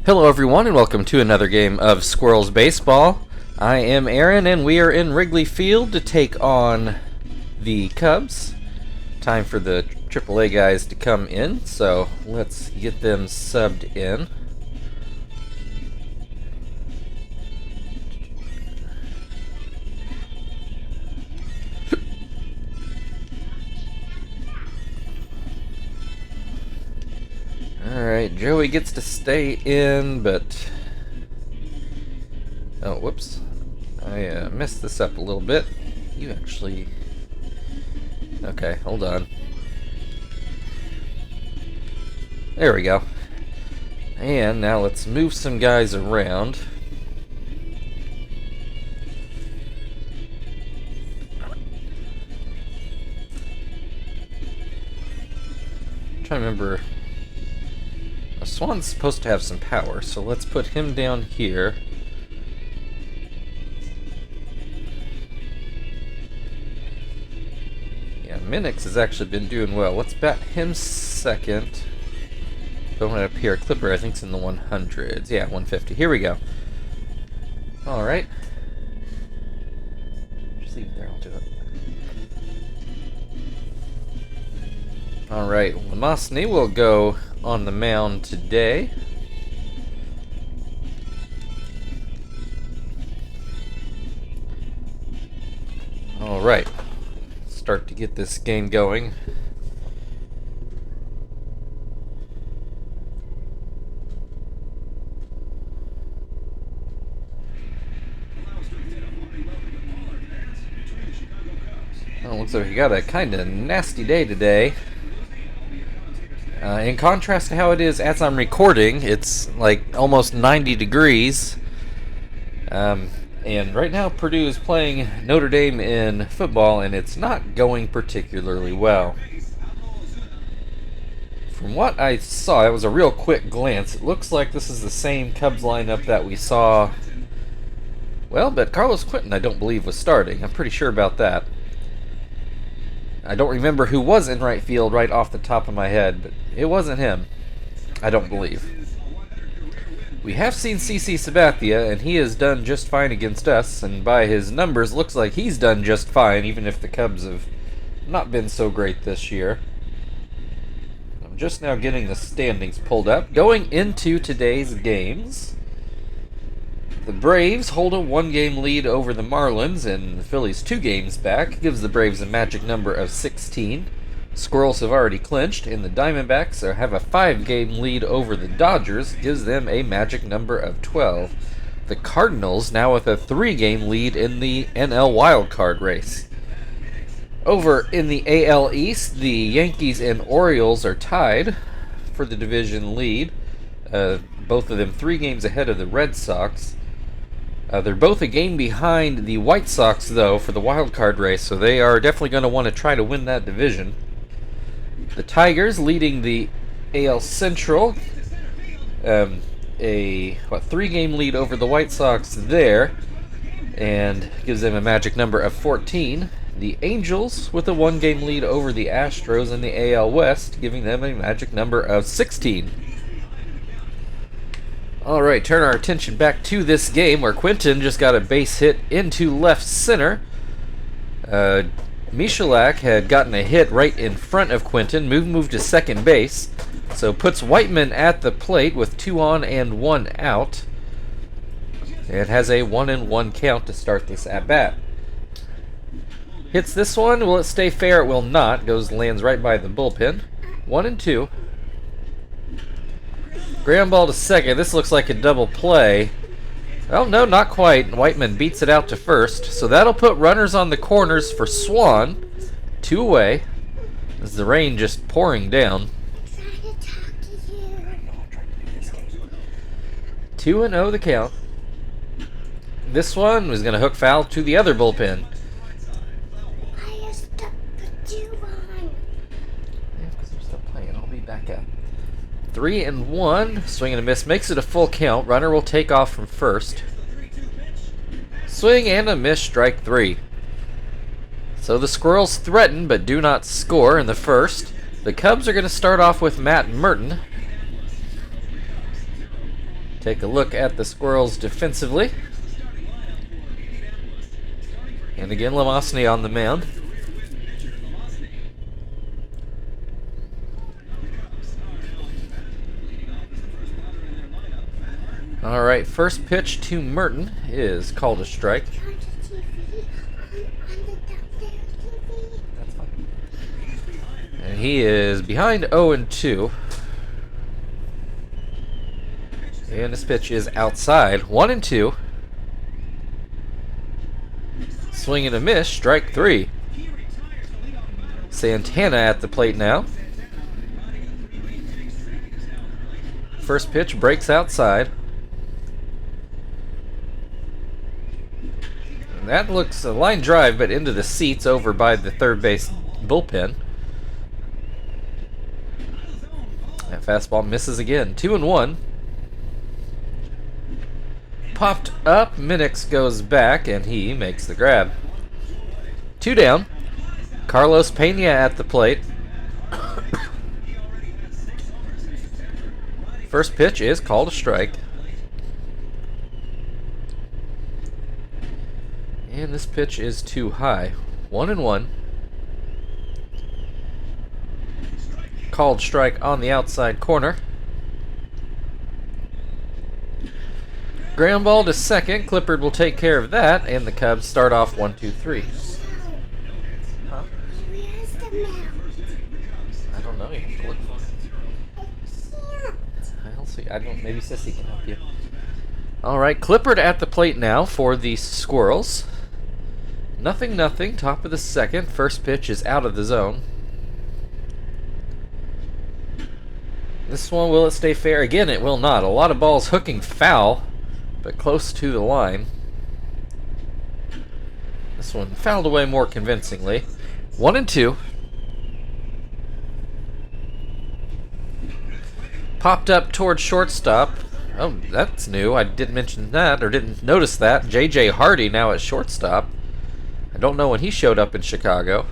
Hello everyone and welcome to another game of Squirrels Baseball. I am Aaron and we are in Wrigley Field to take on the Cubs. Time for the AAA guys to come in, so let's get them subbed in. Alright, Joey gets to stay in, but... Oh, whoops. I messed this up a little bit. You actually... Okay, hold on. There we go. And now let's move some guys around. I'm trying to remember... Swan's supposed to have some power, so let's put him down here. Yeah, Minix has actually been doing well. Let's bat him second. Going up here, Clipper I think's in the 100s. Yeah, 150. Here we go. Alright. Just leave it there, I'll do it. Alright, Lamosny will go on the mound today. Alright, start to get this game going. Oh, looks like we got a kind of nasty day today. In contrast to how it is as I'm recording, it's like almost 90 degrees. And right now Purdue is playing Notre Dame in football, and it's not going particularly well. From what I saw, it was a real quick glance. It looks like this is the same Cubs lineup that we saw. Well, but Carlos Quentin I don't believe was starting. I'm pretty sure about that. I don't remember who was in right field right off the top of my head, but it wasn't him. I don't believe. We have seen CC Sabathia, and he has done just fine against us, and by his numbers, looks like he's done just fine, even if the Cubs have not been so great this year. I'm just now getting the standings pulled up. Going into today's games, the Braves hold a one-game lead over the Marlins, and the Phillies 2 games back, gives the Braves a magic number of 16. Squirrels have already clinched, and the Diamondbacks have a 5-game lead over the Dodgers, gives them a magic number of 12. The Cardinals now with a 3-game lead in the NL wildcard race. Over in the AL East, the Yankees and Orioles are tied for the division lead. Both of them 3 games ahead of the Red Sox. They're both a game behind the White Sox, though, for the wild card race, so they are definitely going to want to try to win that division. The Tigers leading the AL Central, a 3-game lead over the White Sox there, and gives them a magic number of 14. The Angels with a 1-game lead over the Astros in the AL West, giving them a magic number of 16. Alright, turn our attention back to this game where Quentin just got a base hit into left center. Michalak had gotten a hit right in front of Quentin, moved to second base, so puts Whiteman at the plate with 2 on and 1 out. It has a 1-1 count to start this at-bat. Hits this one, will it stay fair? It will not. Lands right by the bullpen. 1-2. Ground ball to second. This looks like a double play. Oh, no, not quite. Whiteman beats it out to first. So that'll put runners on the corners for Swan. 2 away. As the rain just pouring down. 2-0 the count. This one was going to hook foul to the other bullpen. Yeah, because they're still playing. I'll be back up. 3-1, swing and a miss, makes it a full count. Runner will take off from first. Swing and a miss, strike 3. So the Squirrels threaten but do not score in the first. The Cubs are going to start off with Matt Merton. Take a look at the Squirrels defensively. And again, Lamosny on the mound. All right, first pitch to Merton is called a strike. That's fine. And he is behind 0-2. And this pitch is outside. 1-2. Swing and a miss. Strike 3. Santana at the plate now. First pitch breaks outside. And that looks a line drive, but into the seats over by the third base bullpen. That fastball misses again. 2-1. Popped up, Minix goes back, and he makes the grab. 2 down. Carlos Pena at the plate. First pitch is called a strike. And this pitch is too high. 1-1. Called strike on the outside corner. Ground ball to second. Clippard will take care of that, and the Cubs start off 1-2-3. Huh? Where's the mount? I don't know. You have to look for it. I'll see. I don't. Maybe Sissy can help you. All right, Clippard at the plate now for the Squirrels. 0-0. Top of the second. First pitch is out of the zone. This one, will it stay fair? Again, it will not. A lot of balls hooking foul, but close to the line. This one fouled away more convincingly. 1-2. Popped up towards shortstop. Oh, that's new. I didn't mention that, or didn't notice that. J.J. Hardy now at shortstop. I don't know when he showed up in Chicago.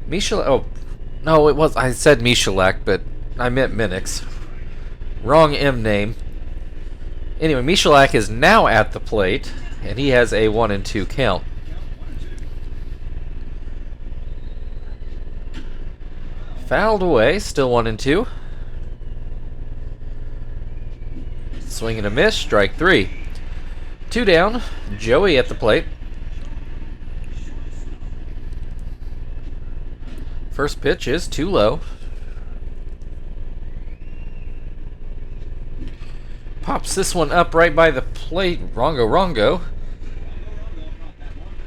Oh, no, it was. I said Michalak, but I meant Minix. Wrong M name. Anyway, Michalak is now at the plate, and he has a 1-2 count. Fouled away, still 1-2. Swing and a miss, strike 3. 2 down, Joey at the plate. First pitch is too low. Pops this one up right by the plate. Rongo,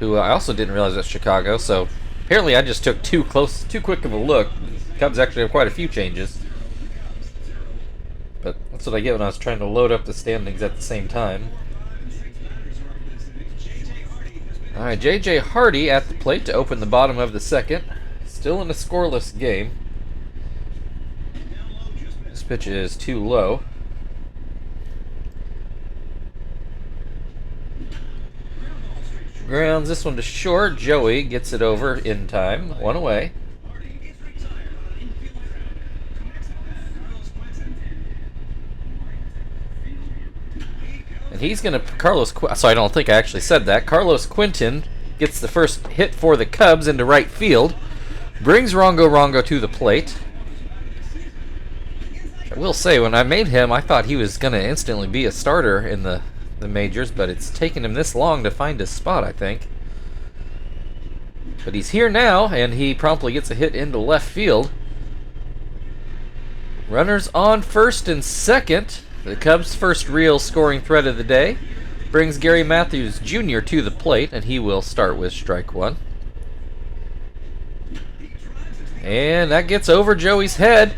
who I also didn't realize was Chicago, so apparently I just took too quick of a look. Cubs actually have quite a few changes. But that's what I get when I was trying to load up the standings at the same time. Alright, J.J. Hardy at the plate to open the bottom of the second. Still in a scoreless game. This pitch is too low. Grounds this one to short. Joey gets it over in time. 1 away. And he's going to... So I don't think I actually said that. Carlos Quinton gets the first hit for the Cubs into right field. Brings Rongo to the plate. I will say, when I made him, I thought he was going to instantly be a starter in the majors, but it's taken him this long to find his spot, I think. But he's here now, and he promptly gets a hit into left field. Runners on first and second. The Cubs' first real scoring threat of the day brings Gary Matthews Jr. to the plate, and he will start with strike 1. And that gets over Joey's head.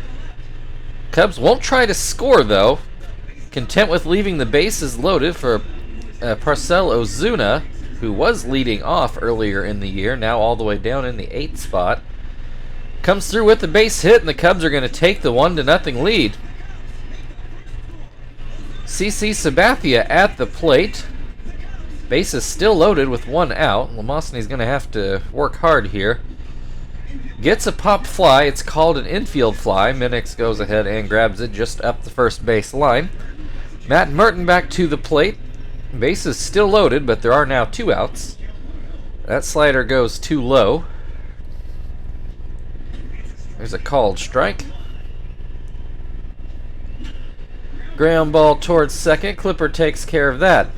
Cubs won't try to score, though. Content with leaving the bases loaded for Parcell Ozuna, who was leading off earlier in the year, now all the way down in the 8th spot. Comes through with the base hit, and the Cubs are going to take the 1-0 lead. CC Sabathia at the plate. Base is still loaded with 1 out. Lamosny's going to have to work hard here. Gets a pop fly. It's called an infield fly. Minix goes ahead and grabs it just up the first base line. Matt Merton back to the plate. Base is still loaded, but there are now 2 outs. That slider goes too low. There's a called strike. Ground ball towards second. Clipper takes care of that.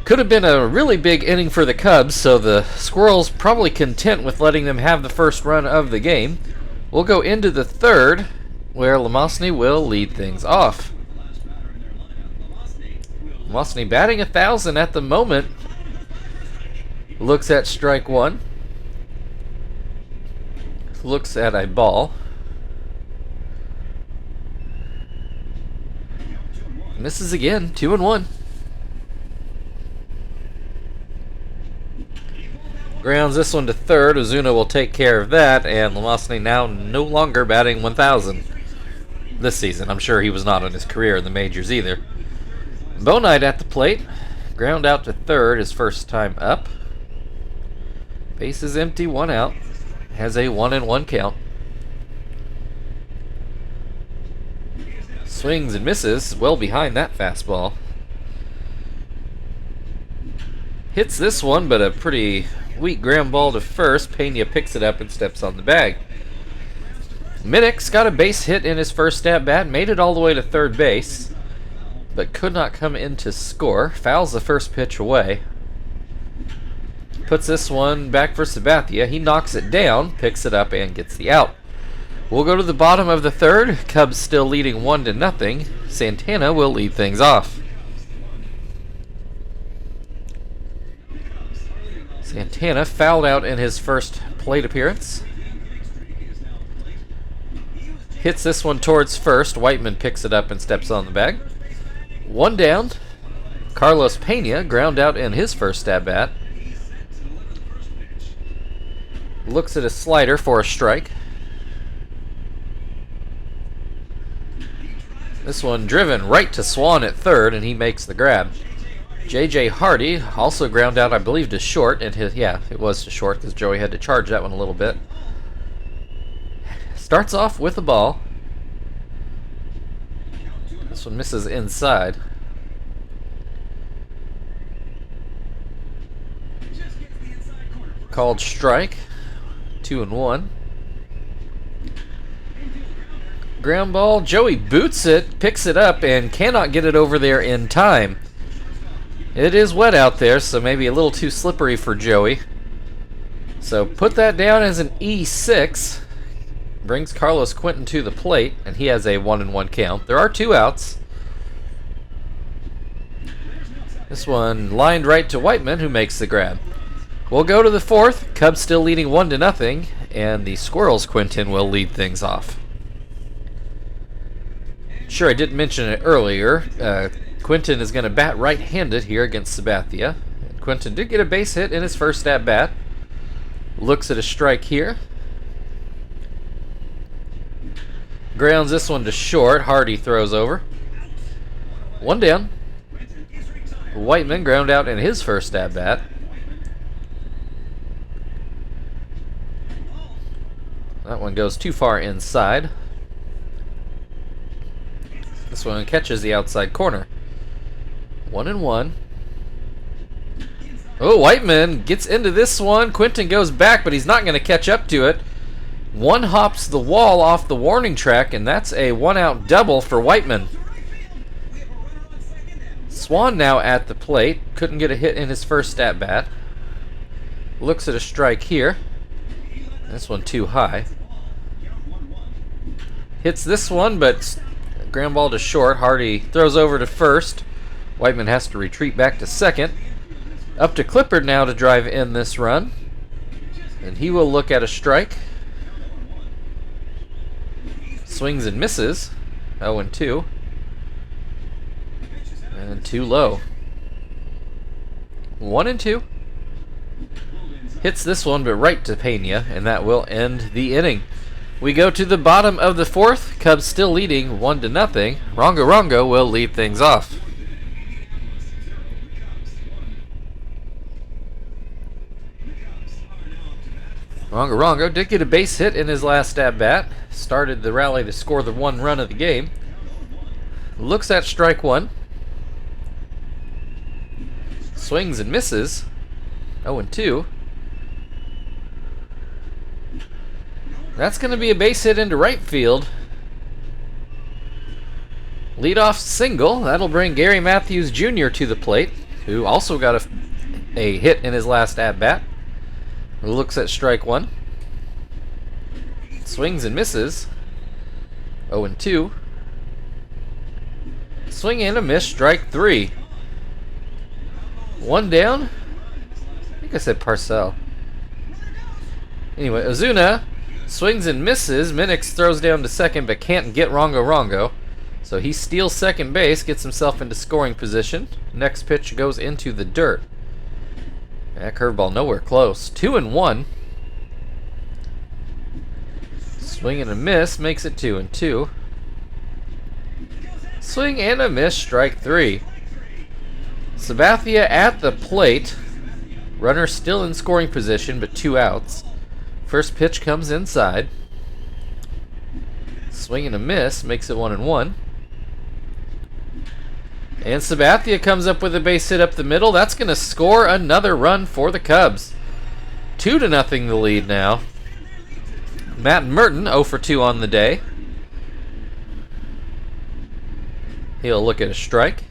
Could have been a really big inning for the Cubs, so the Squirrels probably content with letting them have the first run of the game. We'll go into the third, where Lamosny will lead things off. Lamosny batting 1,000 at the moment. Looks at strike one. Looks at a ball. Misses again, 2-1. Grounds this one to third. Ozuna will take care of that, and Lamosny now no longer batting 1,000 this season. I'm sure he was not in his career in the majors either. Bonite at the plate. Ground out to third, his first time up. Base is empty, 1 out. Has a 1-1 count. Swings and misses, well behind that fastball. Hits this one, but a pretty weak ground ball to first. Pena picks it up and steps on the bag. Minix got a base hit in his first at bat, made it all the way to third base, but could not come in to score. Fouls the first pitch away. Puts this one back for Sabathia. He knocks it down, picks it up, and gets the out. We'll go to the bottom of the third. Cubs still leading 1-0. Santana will lead things off. Santana fouled out in his first plate appearance. Hits this one towards first. Whiteman picks it up and steps on the bag. 1 down. Carlos Pena ground out in his first at bat. Looks at a slider for a strike. This one driven right to Swan at third, and he makes the grab. J.J. Hardy also ground out, I believe, to short. And it was to short because Joey had to charge that one a little bit. Starts off with a ball. This one misses inside. Called strike. 2-1. Ground ball. Joey boots it, picks it up, and cannot get it over there in time. It is wet out there, so maybe a little too slippery for Joey. So put that down as an E6. Brings Carlos Quentin to the plate, and he has a 1-1 count. There are 2 outs. This one lined right to Whiteman, who makes the grab. We'll go to the fourth. Cubs still leading 1-0, and the Squirrels' Quentin will lead things off. Sure, I didn't mention it earlier. Quentin is going to bat right-handed here against Sabathia. Quentin did get a base hit in his first at-bat. Looks at a strike here. Grounds this one to short. Hardy throws over. 1 down. Whiteman ground out in his first at-bat. That one goes too far inside. This one catches the outside corner. 1-1. Oh, Whiteman gets into this one. Quentin goes back, but he's not going to catch up to it. One hops the wall off the warning track, and that's a 1-out double for Whiteman. Swan now at the plate. Couldn't get a hit in his first at-bat. Looks at a strike here. This one too high. Hits this one, but ground ball to short. Hardy throws over to first. Whiteman has to retreat back to second. Up to Clippard now to drive in this run. And he will look at a strike. Swings and misses. 0-2. And too low. 1-2. Hits this one, but right to Pena, and that will end the inning. We go to the bottom of the fourth. Cubs still leading 1-0. Rongo Rongo will lead things off. Rongo Rongo did get a base hit in his last at-bat. Started the rally to score the one run of the game. Looks at strike one. Swings and misses. 0-2. That's going to be a base hit into right field. Leadoff single. That'll bring Gary Matthews Jr. to the plate, who also got a hit in his last at-bat. Looks at strike one. Swings and misses. 0-2. Swing and a miss. Strike three. One down. I think I said Parcell. Anyway, Ozuna swings and misses. Minix throws down to second but can't get Rongo Rongo. So he steals second base, gets himself into scoring position. Next pitch goes into the dirt. That curveball nowhere close. 2-1. Swing and a miss makes it 2-2. Swing and a miss, strike three. Sabathia at the plate. Runner still in scoring position, but 2 outs. First pitch comes inside. Swing and a miss makes it 1-1. And Sabathia comes up with a base hit up the middle. That's going to score another run for the Cubs. 2-0 the lead now. Matt Merton 0 for 2 on the day. He'll look at a strike.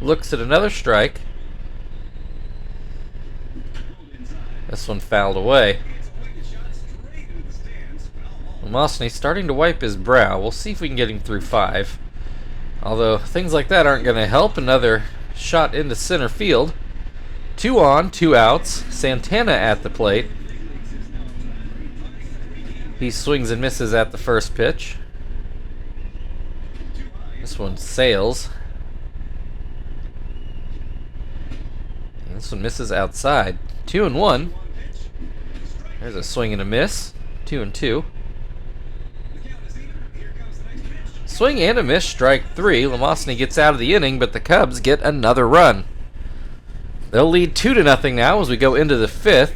Looks at another strike. This one fouled away. Mosney starting to wipe his brow. We'll see if we can get him through 5. Although things like that aren't going to help. Another shot into center field. 2 on, 2 outs. Santana at the plate. He swings and misses at the first pitch. This one sails. And this one misses outside. 2-1. There's a swing and a miss. 2-2. Swing and a miss, strike three. Lamosny gets out of the inning, but the Cubs get another run. They'll lead 2-0 now as we go into the 5th.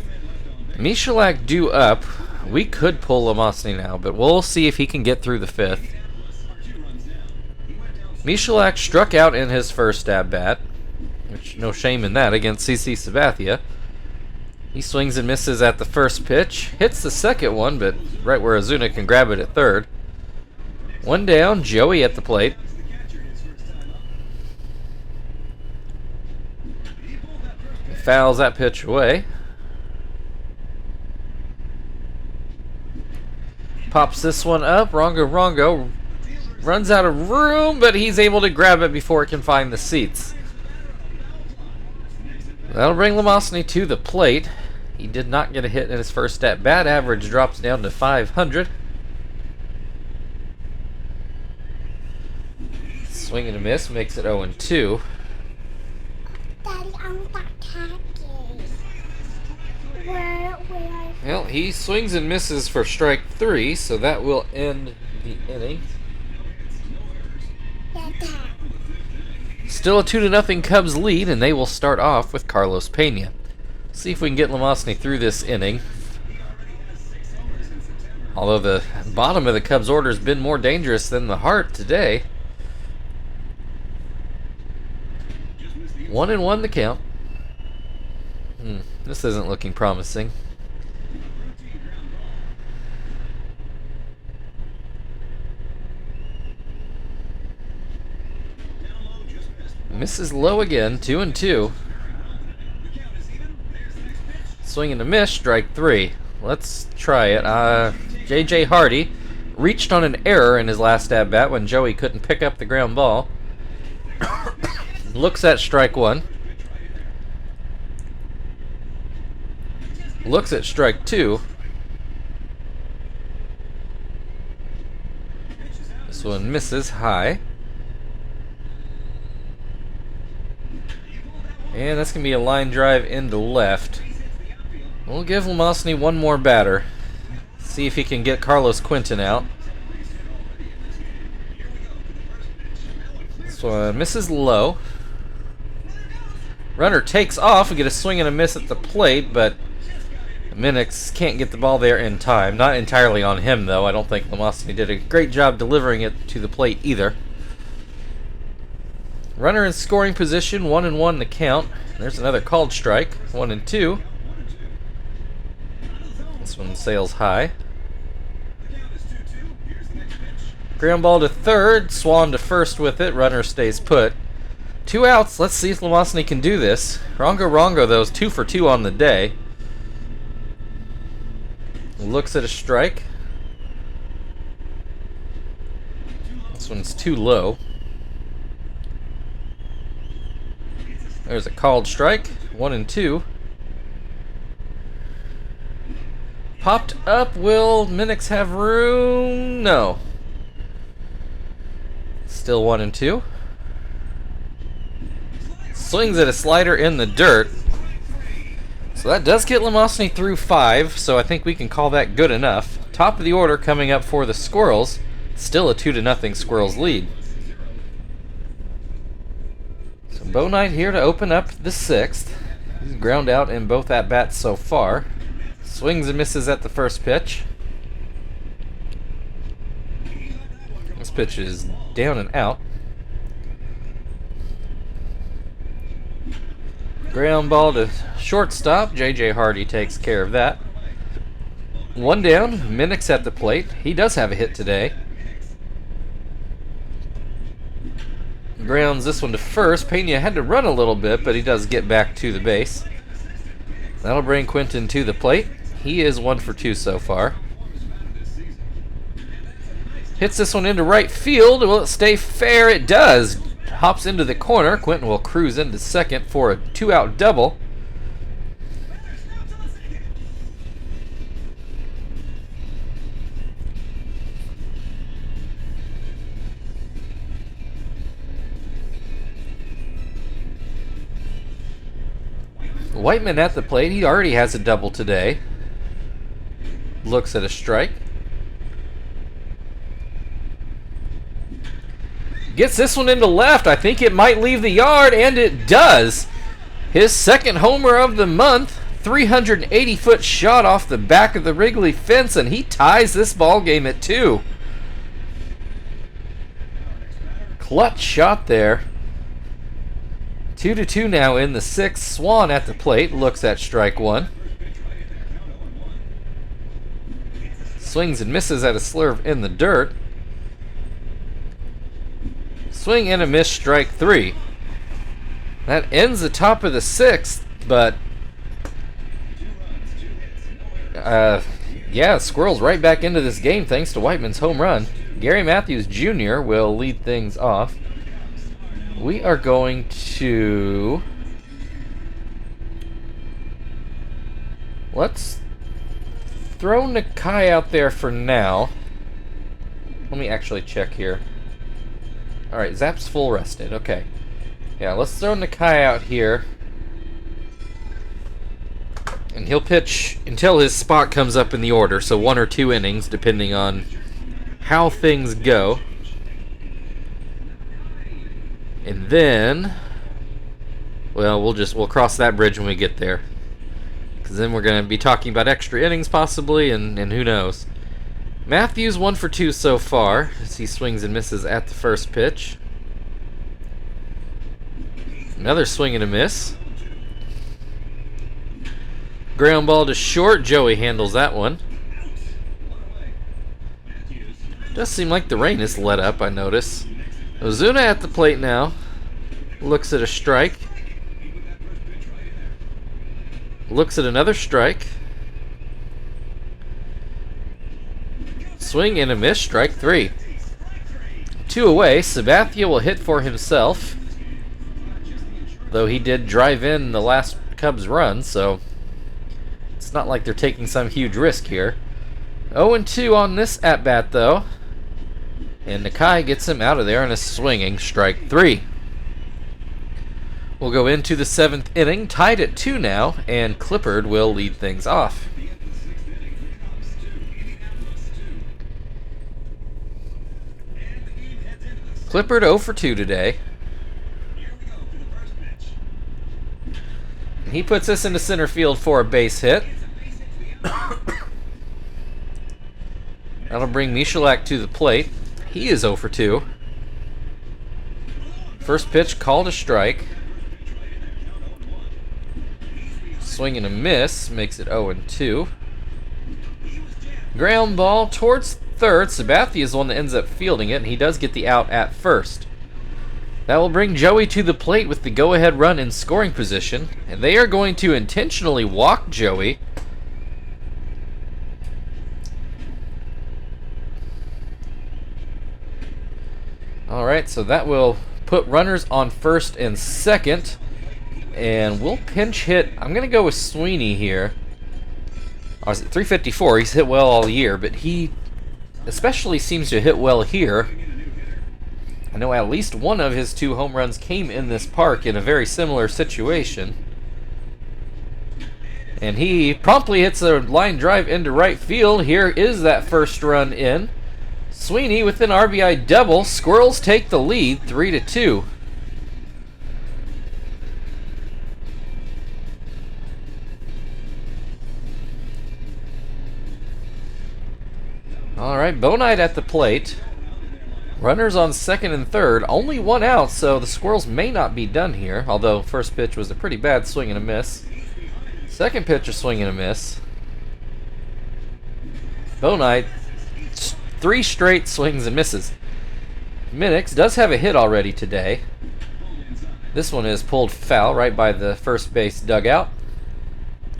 Michalak due up. We could pull Lamosny now, but we'll see if he can get through the 5th. Michalak struck out in his first at-bat, which no shame in that, against CC Sabathia. He swings and misses at the first pitch. Hits the second one, but right where Ozuna can grab it at third. One down, Joey at the plate. He fouls that pitch away. Pops this one up. Rongo Rongo runs out of room, but he's able to grab it before it can find the seats. That'll bring Lamosny to the plate. He did not get a hit in his first at-bat. Average drops down to 500. Swing and a miss makes it 0-2. Daddy, I'm not happy. Where? Well, he swings and misses for strike three, so that will end the inning. Dad. Still a 2-0 Cubs lead, and they will start off with Carlos Pena. See if we can get Lamosny through this inning. Although the bottom of the Cubs order has been more dangerous than the heart today. 1-1 the count. This isn't looking promising. Misses low again, 2-2. Swing and a miss, strike three. Let's try it. J.J. Hardy reached on an error in his last at-bat when Joey couldn't pick up the ground ball. Looks at strike one. Looks at strike two. This one misses high. And that's going to be a line drive into left. We'll give Lamosny one more batter. See if he can get Carlos Quentin out. This one misses low. Runner takes off. We get a swing and a miss at the plate, but Minix can't get the ball there in time. Not entirely on him, though. I don't think Lamosny did a great job delivering it to the plate either. Runner in scoring position, 1-1 the count. There's another called strike, 1-2. This one sails high. Ground ball to third, Swan to first with it. Runner stays put. 2 outs. Let's see if Lamosny can do this. Rongo, though, is 2 for 2 on the day. Looks at a strike. This one's too low. There's a called strike, 1-2. Popped up. Will Minix have room? No. Still 1-2. Swings at a slider in the dirt. So that does get Lamosny through 5, so I think we can call that good enough. Top of the order coming up for the Squirrels. Still a 2-0 Squirrels lead. So Bo Knight here to open up the 6th. He's ground out in both at-bats so far. Swings and misses at the first pitch. This pitch is down and out. Ground ball to shortstop. J.J. Hardy takes care of that. 1 down. Minix at the plate. He does have a hit today. Grounds this one to first. Pena had to run a little bit, but he does get back to the base. That'll bring Quinton to the plate. He is 1 for 2 so far. Hits this one into right field. Will it stay fair? It does. Hops into the corner. Quinton will cruise into second for a 2-out double. Whiteman at the plate. He already has a double today. Looks at a strike. Gets this one into left. I think it might leave the yard, and it does. His second homer of the month. 380-foot shot off the back of the Wrigley fence, and he ties this ball game at 2. Clutch shot there. 2-2 now in the 6th. Swan at the plate. Looks at strike 1. Swings and misses at a slurve in the dirt. Swing and a miss, strike 3. That ends the top of the 6th, but yeah, Squirrels right back into this game thanks to Whiteman's home run. Gary Matthews Jr. will lead things off. We are going to... Let's throw Nakai out there for now. Let me actually check here. Alright, Zap's full rested. Okay. Yeah, let's throw Nakai out here. And he'll pitch until his spot comes up in the order, so 1 or 2 innings, depending on how things go. And then, well, we'll cross that bridge when we get there. Because then we're going to be talking about extra innings possibly, and who knows. Matthews 1 for 2 so far, as he swings and misses at the first pitch. Another swing and a miss. Ground ball to short. Joey handles that one. Does seem like the rain has let up, I notice. Ozuna at the plate now. Looks at a strike. Looks at another strike. Swing and a miss, strike 3. 2 away. Sabathia will hit for himself. Though he did drive in the last Cubs run, so it's not like they're taking some huge risk here. 0-2 on this at-bat, though. And Nakai gets him out of there in a swinging strike 3. We'll go into the 7th inning, tied at 2 now, and Clippard will lead things off. Clippard 0 for 2 today. He puts this into center field for a base hit. bring Michalak to the plate. He is 0 for 2. First pitch called a strike. Swing and a miss makes it 0 and 2. Ground ball towards third. Sabathia is the one that ends up fielding it, and he does get the out at first. That will bring Joey to the plate with the go-ahead run in scoring position, and they are going to intentionally walk Joey. Alright, so that will put runners on first and second, and we'll pinch hit. I'm going to go with Sweeney here. I was at 354. He's hit well all year, but he especially seems to hit well here. I know at least one of his 2 home runs came in this park in a very similar situation. And he promptly hits a line drive into right field. Here is that first run in. Sweeney with an RBI double. Squirrels take the lead 3 to 2. Alright, Bonite at the plate. Runners on second and third. Only 1 out, so the Squirrels may not be done here. Although first pitch was a pretty bad swing and a miss. Second pitch a swing and a miss. Bonite, 3 straight swings and misses. Minix does have a hit already today. This one is pulled foul right by the first base dugout.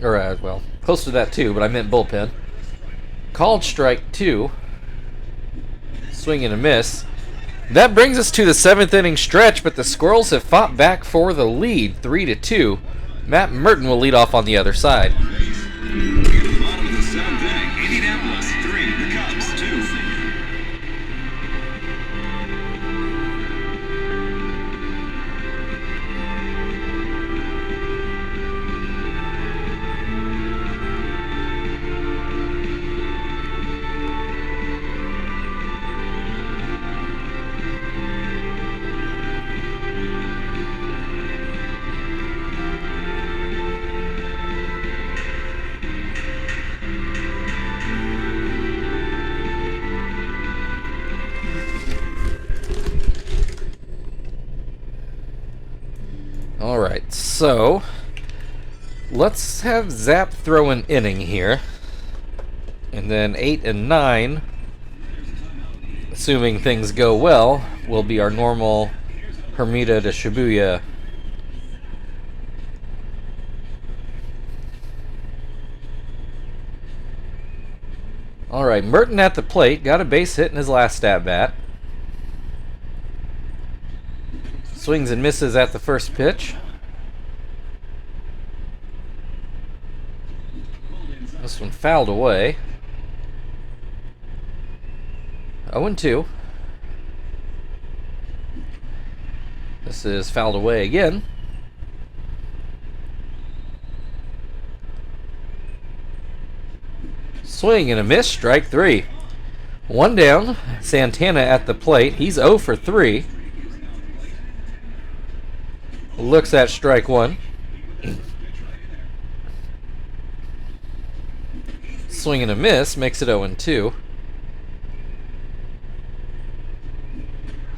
Or, well, close to that too, but I meant bullpen. Called strike 2. Swing and a miss. That brings us to the 7th inning stretch, but the Squirrels have fought back for the lead, 3 to 2. Matt Merton will lead off on the other side. Bottom of the 7th inning, Indianapolis 3, the Cubs 2. Alright, so let's have Zap throw an inning here. And then 8 and 9, assuming things go well, will be our normal Hermida to Shibuya. Alright, Merton at the plate, got a base hit in his last at-bat. Swings and misses at the first pitch. This one fouled away. 0-2. This is fouled away again. Swing and a miss, strike 3. 1 down. Santana at the plate. He's 0 for 3. Looks at strike 1. Swing and a miss makes it 0-2.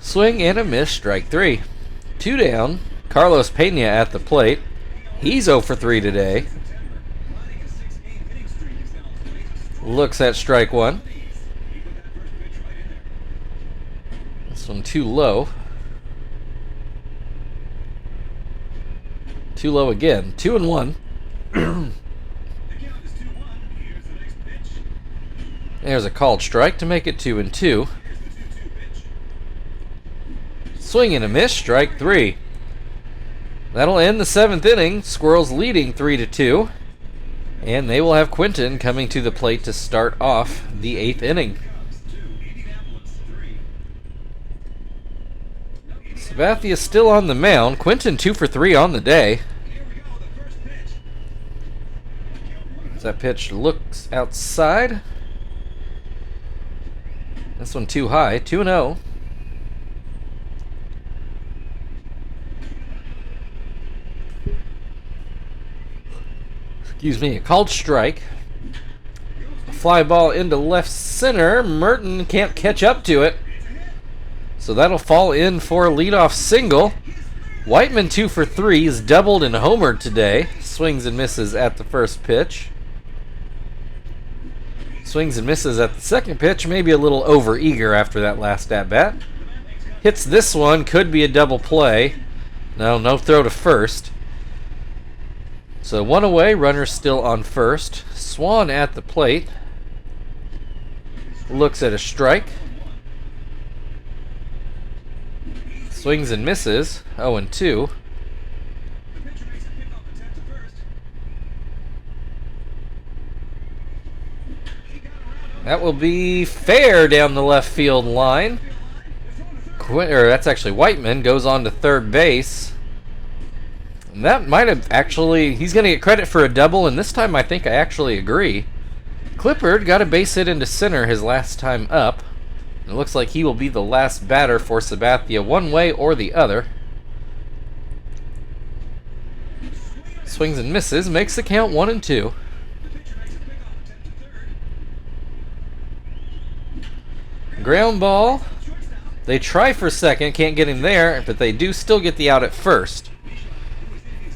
Swing and a miss, strike 3. 2 down. Carlos Pena at the plate. He's 0 for 3 today. Looks at strike 1. This one too low. Too low again. 2-1. There's a called strike to make it 2-2. Swing and a miss, strike 3. That'll end the 7th inning. Squirrels leading 3-2. And they will have Quinton coming to the plate to start off the 8th inning. Sabathia still on the mound. Quinton 2 for 3 on the day. That pitch looks outside. This one too high. 2-0. Excuse me. A called strike. fly ball into left center. Merton can't catch up to it. So that'll fall in for a leadoff single. Whiteman 2 for 3. He's doubled and homered today. Swings and misses at the first pitch. Swings and misses at the second pitch. Maybe a little over-eager after that last at-bat. Hits this one. Could be a double play. No throw to first. So one away. Runner still on first. Swan at the plate. Looks at a strike. Swings and misses. 0-2. That will be fair down the left field line. That's actually Whiteman goes on to third base. And that might have actually, he's going to get credit for a double, and this time I think I actually agree. Clippard got a base hit into center his last time up. It looks like he will be the last batter for Sabathia, one way or the other. Swings and misses, makes the count 1-2. Ground ball. They try for second, can't get him there, but they do still get the out at first.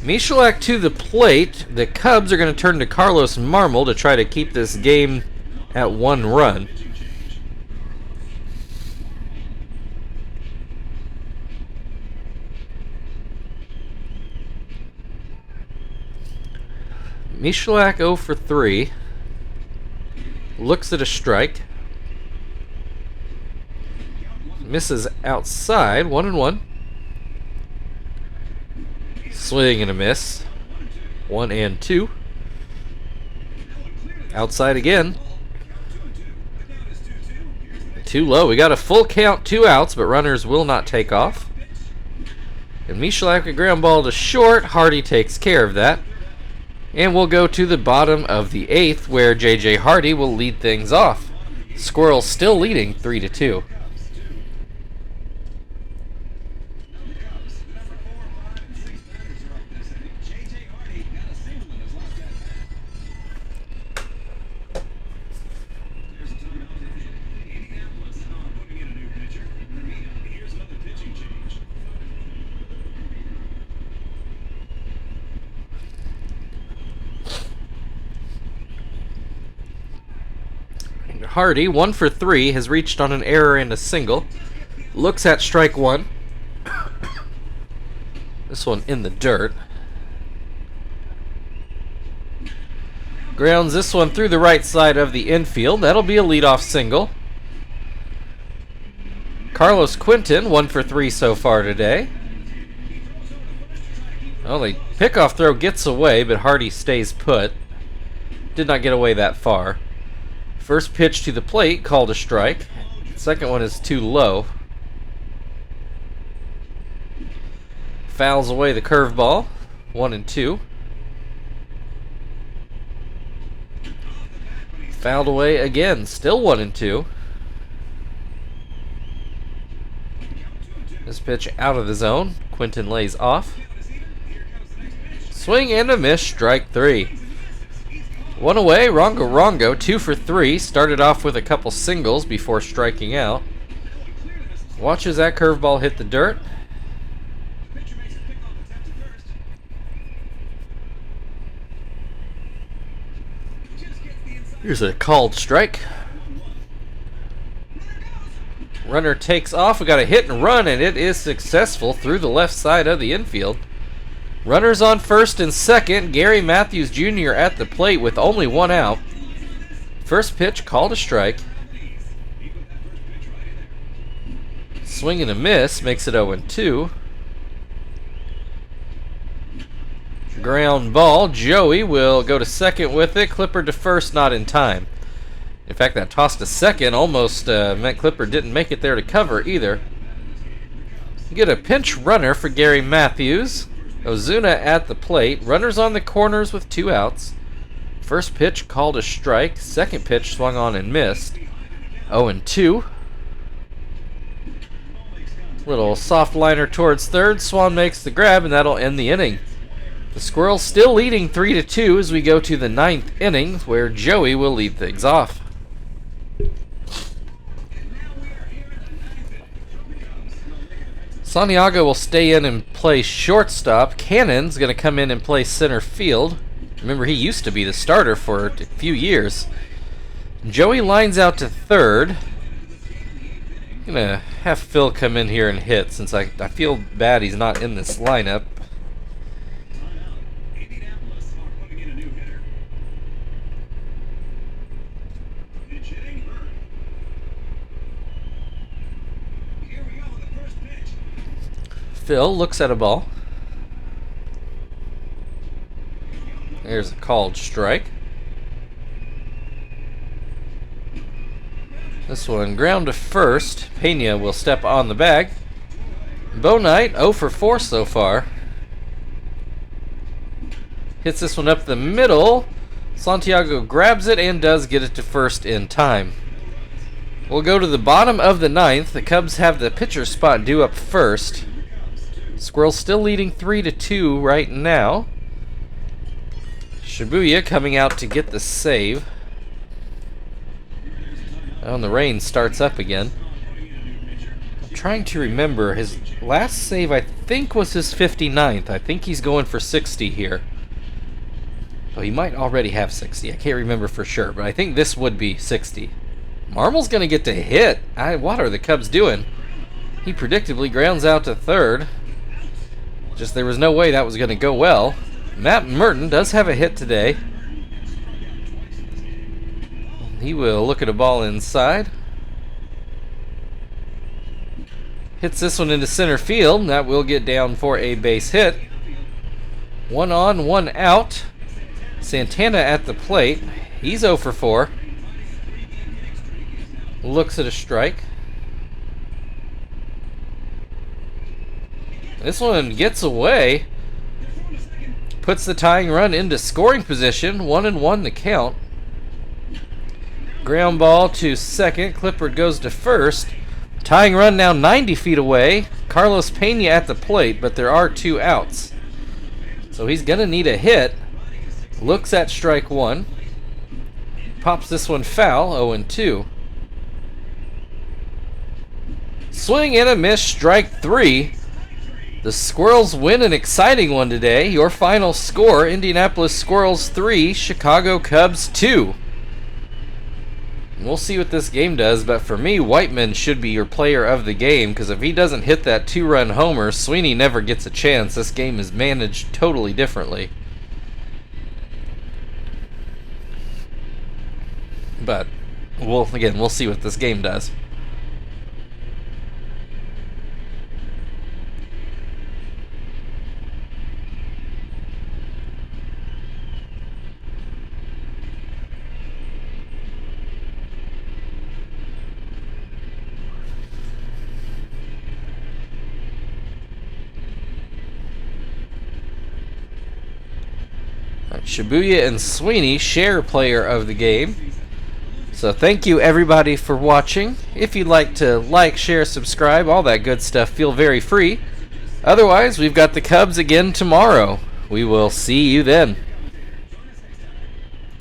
Michalak to the plate. The Cubs are going to turn to Carlos Marmol to try to keep this game at 1 run. Michalak 0 for 3. Looks at a strike. Misses outside. 1-1. Swing and a miss. 1-2. Outside again. Too low. We got a full count, 2 outs, but runners will not take off. And Michalak a ground ball to short. Hardy takes care of that. And we'll go to the bottom of the 8th, where J.J. Hardy will lead things off. Squirrels still leading 3-2. Hardy, 1 for 3, has reached on an error and a single. Looks at strike 1. This one in the dirt. Grounds this one through the right side of the infield. That'll be a leadoff single. Carlos Quinton, 1 for 3 so far today. Well, the pickoff throw gets away, but Hardy stays put. Did not get away that far. First pitch to the plate, called a strike. Second one is too low. Fouls away the curveball. 1-2. Fouled away again. Still 1-2. This pitch out of the zone. Quinton lays off. Swing and a miss. Strike 3. 1 away, Rongo, 2 for 3. Started off with a couple singles before striking out. Watches that curveball hit the dirt. Here's a called strike. Runner takes off. We got a hit and run, and it is successful through the left side of the infield. Runners on first and second. Gary Matthews Jr. at the plate with only 1 out. First pitch called a strike. Swing and a miss makes it 0-2. Ground ball. Joey will go to second with it. Clippard to first, not in time. In fact, that toss to second almost meant Clippard didn't make it there to cover either. You get a pinch runner for Gary Matthews. Ozuna at the plate. Runners on the corners with 2 outs. First pitch called a strike. Second pitch swung on and missed. 0-2. Little soft liner towards third. Swan makes the grab, and that'll end the inning. The Squirrels still leading 3-2 as we go to the 9th inning, where Joey will lead things off. Santiago will stay in and play shortstop. Cannon's going to come in and play center field. Remember, he used to be the starter for a few years. Joey lines out to third. I'm going to have Phil come in here and hit since I feel bad he's not in this lineup. Indianapolis are putting in a new hitter. Pitch hitting. Here we go with the first pitch. Phil looks at a ball. There's a called strike. This one ground to first. Pena will step on the bag. Bo Knight 0 for 4 so far. Hits this one up the middle. Santiago grabs it and does get it to first in time. We'll go to the bottom of the 9th. The Cubs have the pitcher spot due up first. Squirrels still leading 3-2 right now. Shibuya coming out to get the save. And the rain starts up again. I'm trying to remember. His last save, I think, was his 59th. I think he's going for 60 here. Oh, he might already have 60. I can't remember for sure, but I think this would be 60. Marmol's going to get to hit. What are the Cubs doing? He predictably grounds out to third. Just there was no way that was going to go well. Matt Merton does have a hit today. He will look at a ball inside. Hits this one into center field. That will get down for a base hit. 1 on, 1 out. Santana at the plate. He's 0 for 4. Looks at a strike. This one gets away. Puts the tying run into scoring position. 1-1 the count. Ground ball to second. Clippard goes to first. Tying run now 90 feet away. Carlos Pena at the plate, but there are 2 outs. So he's going to need a hit. Looks at strike 1. Pops this one foul. 0-2. Swing and a miss. Strike 3. The Squirrels win an exciting one today. Your final score, Indianapolis Squirrels 3, Chicago Cubs 2. We'll see what this game does, but for me, Whiteman should be your player of the game, because if he doesn't hit that 2-run homer, Sweeney never gets a chance. This game is managed totally differently. But, we'll see what this game does. Shibuya and Sweeney share player of the game. So thank you everybody for watching. If you'd like to like, share, subscribe, all that good stuff, feel very free. Otherwise, we've got the Cubs again tomorrow. We will see you then.